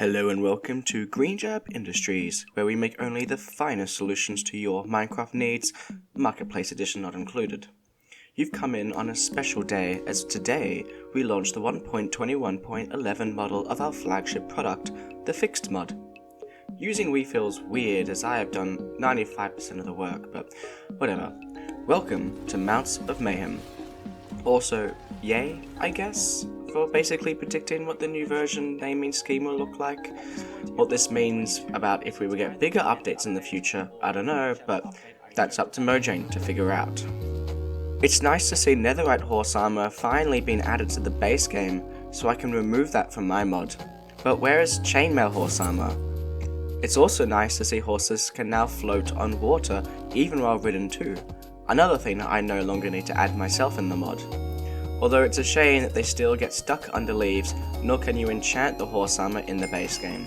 Hello and welcome to Green Jab Industries, where we make only the finest solutions to your Minecraft needs, Marketplace Edition not included. You've come in on a special day, as today we launched the 1.21.11 model of our flagship product, the Fixed mod. Using Wii feels weird, as I have done 95% of the work, but whatever. Welcome to Mounts of Mayhem. Also, yay, I guess, for basically predicting what the new version naming scheme will look like. What this means about if we will get bigger updates in the future, I don't know, but that's up to Mojang to figure out. It's nice to see Netherite horse armor finally being added to the base game, so I can remove that from my mod. But where is chainmail horse armor? It's also nice to see horses can now float on water, even while ridden too. Another thing that I no longer need to add myself in the mod. Although it's a shame that they still get stuck under leaves, nor can you enchant the horse armor in the base game.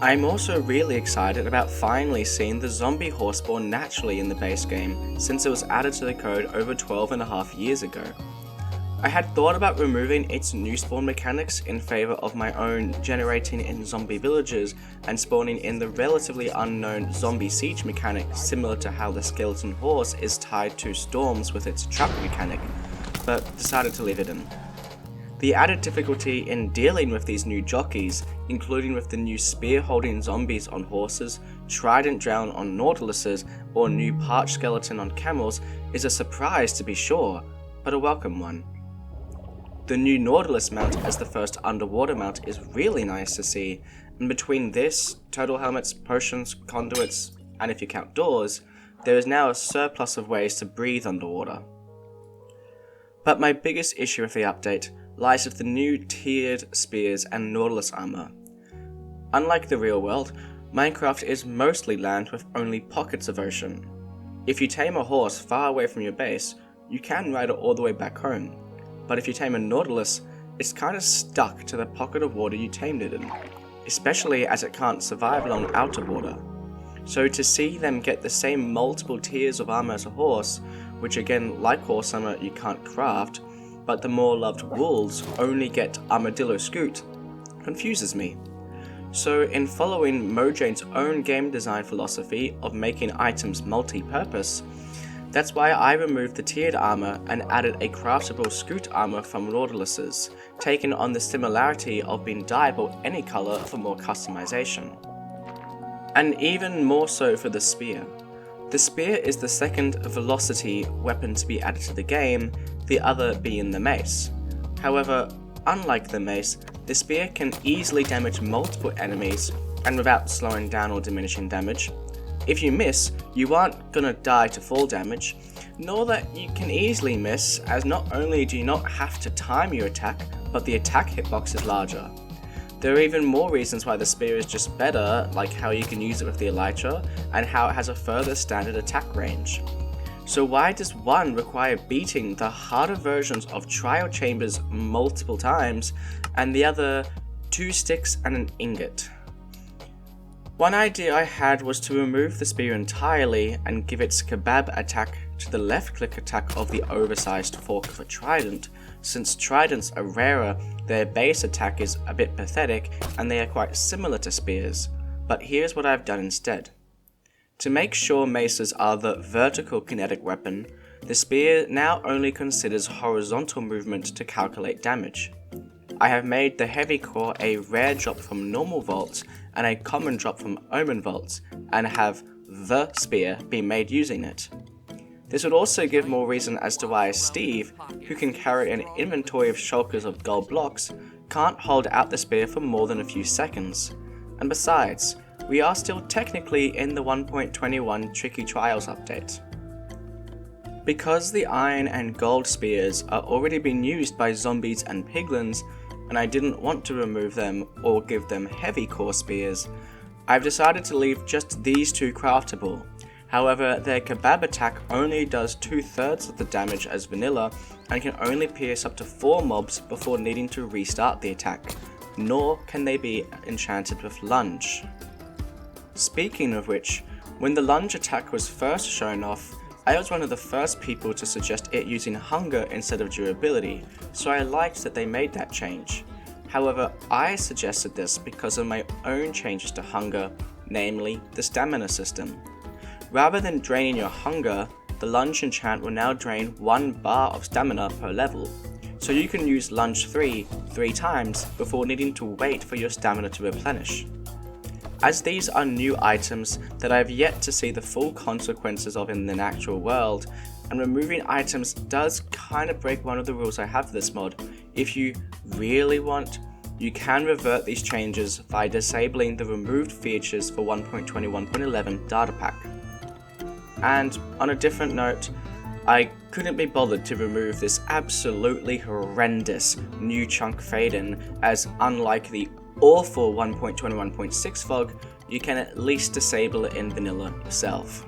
I'm also really excited about finally seeing the zombie horse spawn naturally in the base game, since it was added to the code over 12.5 years ago. I had thought about removing its new spawn mechanics in favour of my own generating in zombie villages and spawning in the relatively unknown zombie siege mechanic, similar to how the skeleton horse is tied to storms with its trap mechanic, but decided to leave it in. The added difficulty in dealing with these new jockeys, including with the new spear-holding zombies on horses, trident drown on nautiluses, or new parched skeleton on camels, is a surprise to be sure, but a welcome one. The new Nautilus mount as the first underwater mount is really nice to see, and between this, turtle helmets, potions, conduits, and if you count doors, there is now a surplus of ways to breathe underwater. But my biggest issue with the update lies with the new tiered spears and Nautilus armor. Unlike the real world, Minecraft is mostly land with only pockets of ocean. If you tame a horse far away from your base, you can ride it all the way back home. But if you tame a Nautilus, it's kinda stuck to the pocket of water you tamed it in, especially as it can't survive along outer water. So to see them get the same multiple tiers of armor as a horse, which again, like horse armor, you can't craft, but the more loved wolves only get armadillo scoot, confuses me. So in following Mojang's own game design philosophy of making items multi-purpose, that's why I removed the tiered armor and added a craftable scoot armor from Nautiluses, taking on the similarity of being dyeable any color for more customization. And even more so for the spear. The spear is the second velocity weapon to be added to the game, the other being the mace. However, unlike the mace, the spear can easily damage multiple enemies and without slowing down or diminishing damage. If you miss, you aren't gonna die to fall damage, nor that you can easily miss, as not only do you not have to time your attack, but the attack hitbox is larger. There are even more reasons why the spear is just better, like how you can use it with the elytra, and how it has a further standard attack range. So why does one require beating the harder versions of trial chambers multiple times, and the other 2 sticks and an ingot? One idea I had was to remove the spear entirely and give its kebab attack to the left click attack of the oversized fork of a trident. Since tridents are rarer, their base attack is a bit pathetic and they are quite similar to spears. But here's what I've done instead. To make sure maces are the vertical kinetic weapon, the spear now only considers horizontal movement to calculate damage. I have made the heavy core a rare drop from normal vaults and a common drop from omen vaults, and have the spear be made using it. This would also give more reason as to why Steve, who can carry an inventory of shulkers of gold blocks, can't hold out the spear for more than a few seconds. And besides, we are still technically in the 1.21 Tricky Trials update. Because the iron and gold spears are already being used by zombies and piglins, and I didn't want to remove them or give them heavy core spears, I've decided to leave just these 2 craftable. However, their kebab attack only does 2/3 of the damage as vanilla and can only pierce up to 4 mobs before needing to restart the attack, nor can they be enchanted with lunge. Speaking of which, when the lunge attack was first shown off, I was one of the first people to suggest it using hunger instead of durability, so I liked that they made that change. However, I suggested this because of my own changes to hunger, namely the stamina system. Rather than draining your hunger, the lunge enchant will now drain 1 bar of stamina per level, so you can use lunge 3 times before needing to wait for your stamina to replenish. As these are new items that I have yet to see the full consequences of in the natural world, and removing items does kind of break one of the rules I have for this mod. If you really want, you can revert these changes by disabling the removed features for 1.21.11 data pack. And on a different note, I couldn't be bothered to remove this absolutely horrendous new chunk fade-in, as unlike the awful 1.21.6 fog, you can at least disable it in vanilla yourself.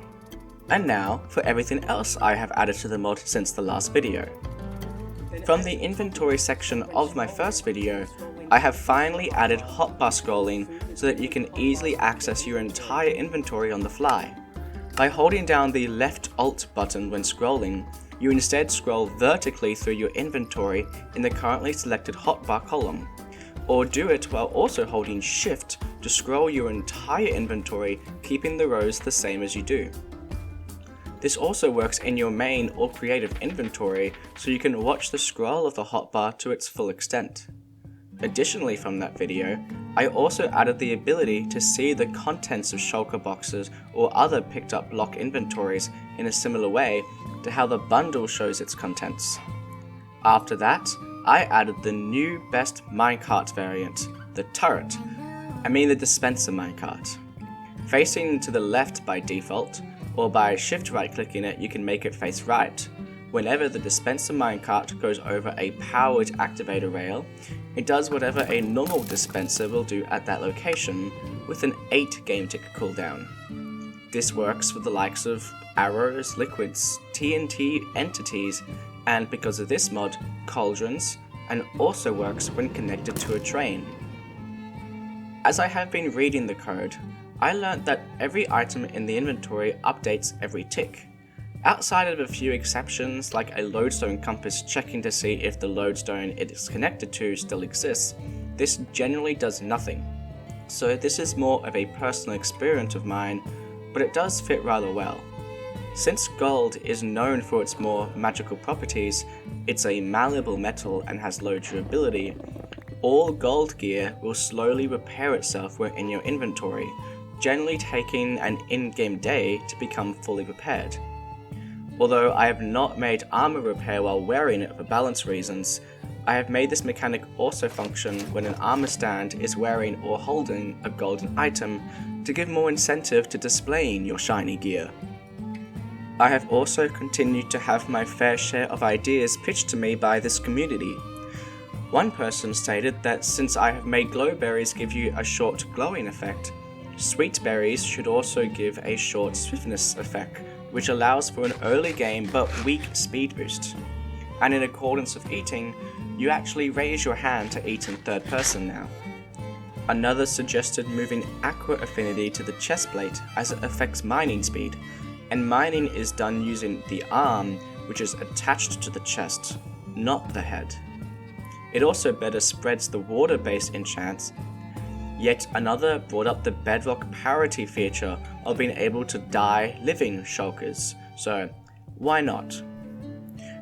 And now for everything else I have added to the mod since the last video. From the inventory section of my first video, I have finally added hotbar scrolling so that you can easily access your entire inventory on the fly. By holding down the left Alt button when scrolling, you instead scroll vertically through your inventory in the currently selected hotbar column, or do it while also holding Shift to scroll your entire inventory, keeping the rows the same as you do. This also works in your main or creative inventory, so you can watch the scroll of the hotbar to its full extent. Additionally, from that video, I also added the ability to see the contents of shulker boxes or other picked up block inventories in a similar way to how the bundle shows its contents. After that, I added the new best minecart variant, the turret. I mean the dispenser minecart. Facing to the left by default, or by shift right clicking it you can make it face right. Whenever the dispenser minecart goes over a powered activator rail, it does whatever a normal dispenser will do at that location, with an 8 game tick cooldown. This works with the likes of arrows, liquids, TNT entities, and because of this mod, cauldrons, and also works when connected to a train. As I have been reading the code, I learnt that every item in the inventory updates every tick. Outside of a few exceptions, like a lodestone compass checking to see if the lodestone it is connected to still exists, this generally does nothing. So this is more of a personal experience of mine, but it does fit rather well. Since gold is known for its more magical properties, it's a malleable metal and has low durability, all gold gear will slowly repair itself when in your inventory, generally taking an in-game day to become fully repaired. Although I have not made armor repair while wearing it for balance reasons, I have made this mechanic also function when an armor stand is wearing or holding a golden item to give more incentive to displaying your shiny gear. I have also continued to have my fair share of ideas pitched to me by this community. One person stated that since I have made glow berries give you a short glowing effect, sweet berries should also give a short swiftness effect, which allows for an early game but weak speed boost. And in accordance with eating, you actually raise your hand to eat in third person now. Another suggested moving aqua affinity to the chest plate as it affects mining speed, and mining is done using the arm, which is attached to the chest, not the head. It also better spreads the water-based enchants. Yet another brought up the bedrock parity feature of being able to dye living shulkers, so why not?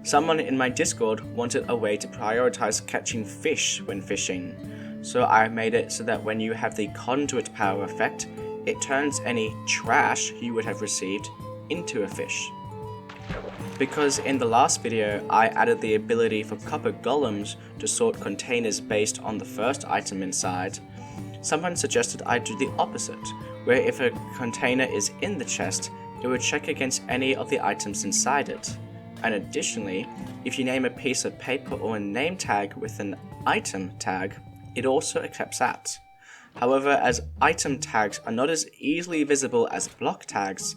Someone in my Discord wanted a way to prioritize catching fish when fishing, so I made it so that when you have the conduit power effect, it turns any trash you would have received into a fish. Because in the last video I added the ability for copper golems to sort containers based on the first item inside, someone suggested I do the opposite, where if a container is in the chest, it would check against any of the items inside it. And additionally, if you name a piece of paper or a name tag with an item tag, it also accepts that. However, as item tags are not as easily visible as block tags,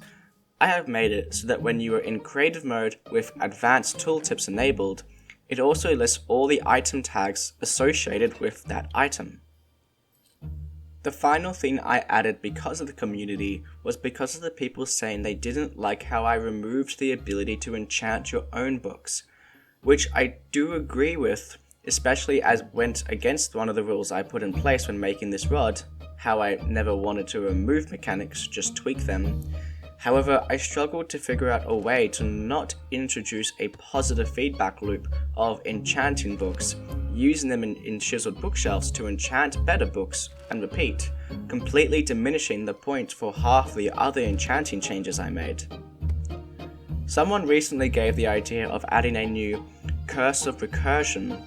I have made it so that when you are in creative mode with advanced tooltips enabled, it also lists all the item tags associated with that item. The final thing I added because of the community was because of the people saying they didn't like how I removed the ability to enchant your own books, which I do agree with, especially as it went against one of the rules I put in place when making this rod, how I never wanted to remove mechanics, just tweak them. However, I struggled to figure out a way to not introduce a positive feedback loop of enchanting books, using them in chiseled bookshelves to enchant better books, and repeat, completely diminishing the point for half the other enchanting changes I made. Someone recently gave the idea of adding a new curse of recursion,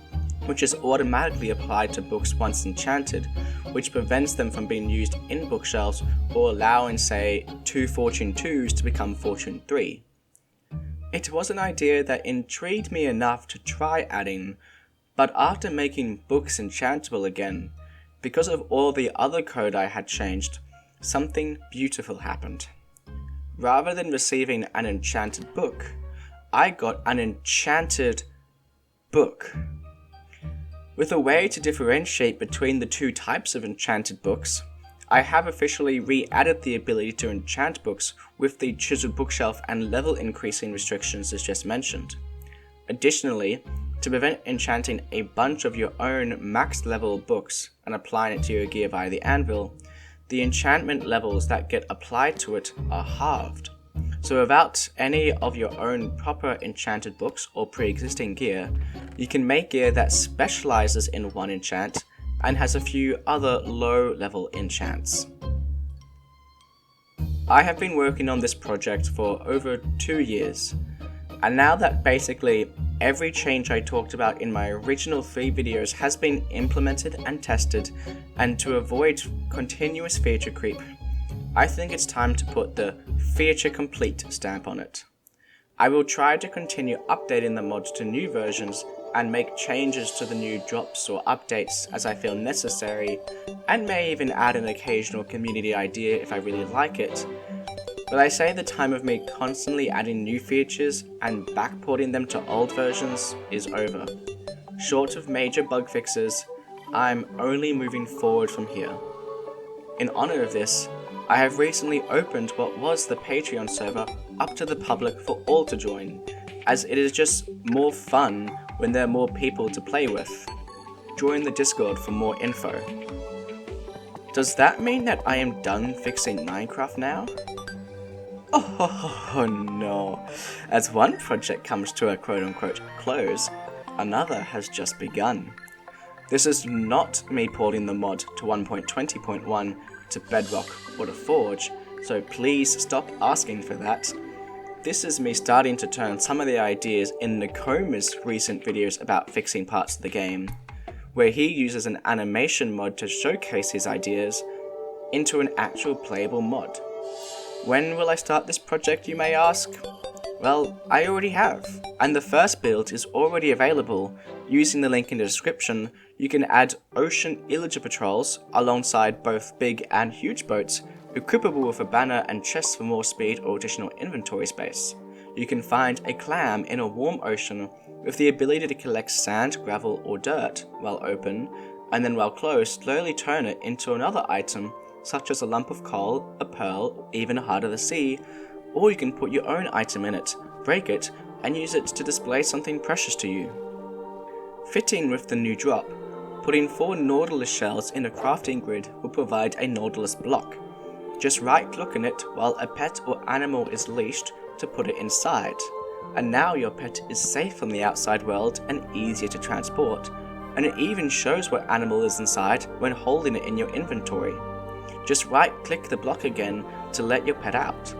which is automatically applied to books once enchanted, which prevents them from being used in bookshelves or allowing, say, 2 Fortune 2s to become Fortune 3. It was an idea that intrigued me enough to try adding, but after making books enchantable again, because of all the other code I had changed, something beautiful happened. Rather than receiving an enchanted book, I got an enchanted book. With a way to differentiate between the two types of enchanted books, I have officially re-added the ability to enchant books with the chiseled bookshelf and level increasing restrictions as just mentioned. Additionally, to prevent enchanting a bunch of your own max level books and applying it to your gear via the anvil, the enchantment levels that get applied to it are halved. So without any of your own proper enchanted books or pre-existing gear, you can make gear that specializes in one enchant and has a few other low-level enchants. I have been working on this project for over 2 years, and now that basically every change I talked about in my original 3 videos has been implemented and tested, and to avoid continuous feature creep, I think it's time to put the feature complete stamp on it. I will try to continue updating the mods to new versions and make changes to the new drops or updates as I feel necessary, and may even add an occasional community idea if I really like it. But I say the time of me constantly adding new features and backporting them to old versions is over. Short of major bug fixes, I'm only moving forward from here. In honor of this, I have recently opened what was the Patreon server up to the public for all to join, as it is just more fun when there are more people to play with. Join the Discord for more info. Does that mean that I am done fixing Minecraft now? Oh no. As one project comes to a quote-unquote close, another has just begun. This is not me porting the mod to 1.20.1 to Bedrock or to Forge, so please stop asking for that. This is me starting to turn some of the ideas in Nakoma's recent videos about fixing parts of the game, where he uses an animation mod to showcase his ideas, into an actual playable mod. When will I start this project, you may ask? Well, I already have, and the first build is already available. Using the link in the description, you can add ocean illager patrols alongside both big and huge boats, equipable with a banner and chests for more speed or additional inventory space. You can find a clam in a warm ocean with the ability to collect sand, gravel or dirt while open, and then while closed slowly turn it into another item such as a lump of coal, a pearl, even a heart of the sea, or you can put your own item in it, break it, and use it to display something precious to you. Fitting with the new drop, putting 4 Nautilus shells in a crafting grid will provide a Nautilus block. Just right-click on it while a pet or animal is leashed to put it inside, and now your pet is safe from the outside world and easier to transport, and it even shows what animal is inside when holding it in your inventory. Just right-click the block again to let your pet out.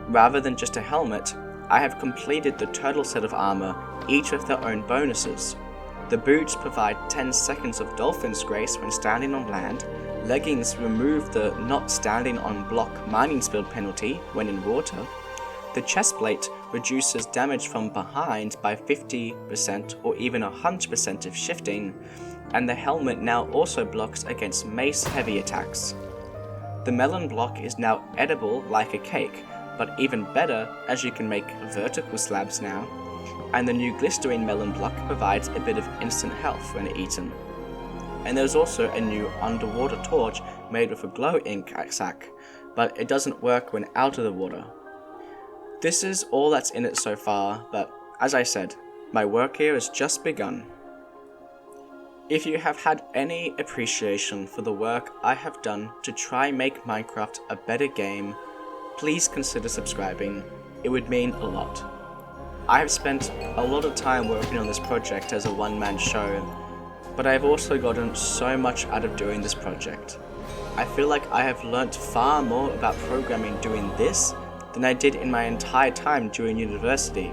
Rather than just a helmet, I have completed the turtle set of armor, each with their own bonuses. The boots provide 10 seconds of Dolphin's Grace when standing on land, leggings remove the not standing on block mining speed penalty when in water, the chestplate reduces damage from behind by 50% or even 100% if shifting, and the helmet now also blocks against mace heavy attacks. The melon block is now edible like a cake, but even better as you can make vertical slabs now, and the new glycerine melon block provides a bit of instant health when eaten. And there's also a new underwater torch made with a glow ink sack, but it doesn't work when out of the water. This is all that's in it so far, but as I said, my work here has just begun. If you have had any appreciation for the work I have done to try make Minecraft a better game, please consider subscribing. It would mean a lot. I have spent a lot of time working on this project as a one-man show, but I have also gotten so much out of doing this project. I feel like I have learnt far more about programming doing this than I did in my entire time during university.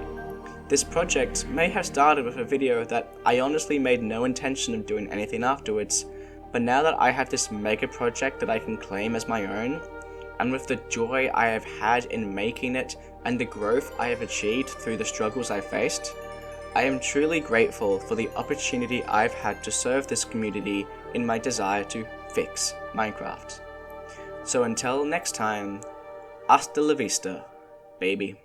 This project may have started with a video that I honestly made no intention of doing anything afterwards, but now that I have this mega project that I can claim as my own, and with the joy I have had in making it and the growth I have achieved through the struggles I faced, I am truly grateful for the opportunity I've had to serve this community in my desire to fix Minecraft. So until next time, hasta la vista, baby.